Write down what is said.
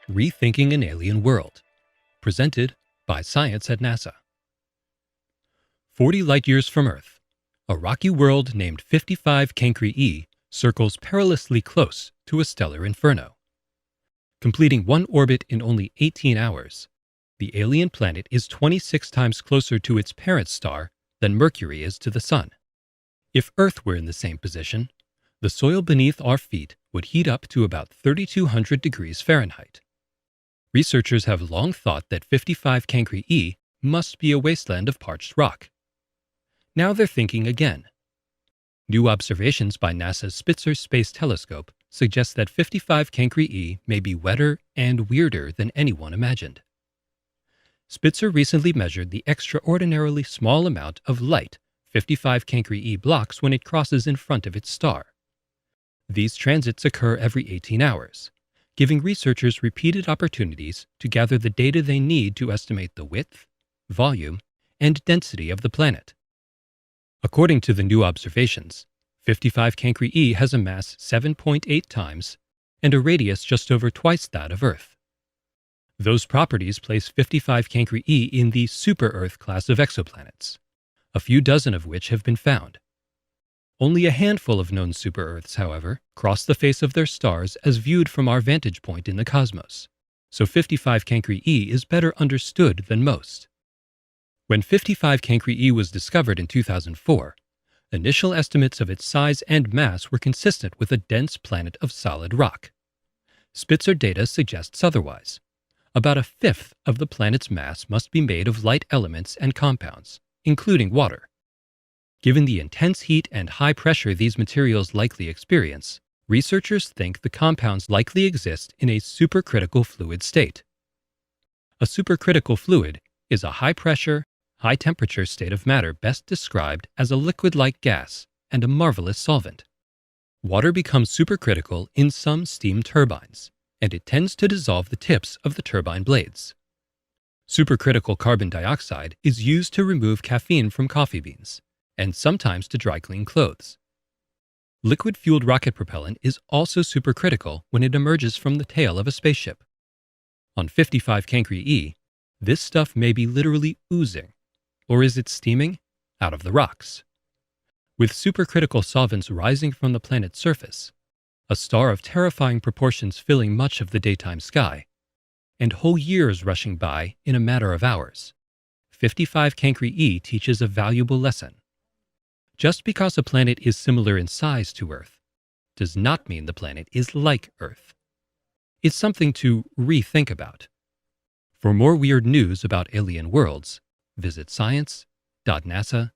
Rethinking an Alien World, presented by Science at NASA. 40 light-years from Earth, a rocky world named 55 Cancri E circles perilously close to a stellar inferno. Completing one orbit in only 18 hours, the alien planet is 26 times closer to its parent star than Mercury is to the Sun. If Earth were in the same position, the soil beneath our feet would heat up to about 3,200 degrees Fahrenheit. Researchers have long thought that 55 Cancri E must be a wasteland of parched rock. Now they're thinking again. New observations by NASA's Spitzer Space Telescope suggest that 55 Cancri E may be wetter and weirder than anyone imagined. Spitzer recently measured the extraordinarily small amount of light 55 Cancri E blocks when it crosses in front of its star. These transits occur every 18 hours, giving researchers repeated opportunities to gather the data they need to estimate the width, volume, and density of the planet. According to the new observations, 55 Cancri E has a mass 7.8 times and a radius just over twice that of Earth. Those properties place 55 Cancri E in the super-Earth class of exoplanets, a few dozen of which have been found. Only a handful of known super-Earths, however, cross the face of their stars as viewed from our vantage point in the cosmos, so 55 Cancri E is better understood than most. When 55 Cancri E was discovered in 2004, initial estimates of its size and mass were consistent with a dense planet of solid rock. Spitzer data suggests otherwise. About a fifth of the planet's mass must be made of light elements and compounds, including water. Given the intense heat and high pressure these materials likely experience, researchers think the compounds likely exist in a supercritical fluid state. A supercritical fluid is a high-pressure, high-temperature state of matter best described as a liquid-like gas and a marvelous solvent. Water becomes supercritical in some steam turbines, and it tends to dissolve the tips of the turbine blades. Supercritical carbon dioxide is used to remove caffeine from coffee beans, and sometimes to dry clean clothes. Liquid-fueled rocket propellant is also supercritical when it emerges from the tail of a spaceship. On 55 Cancri E, this stuff may be literally oozing, or is it steaming, out of the rocks. With supercritical solvents rising from the planet's surface, a star of terrifying proportions filling much of the daytime sky, and whole years rushing by in a matter of hours, 55 Cancri E teaches a valuable lesson. Just because a planet is similar in size to Earth does not mean the planet is like Earth. It's something to rethink about. For more weird news about alien worlds, visit science.nasa.gov.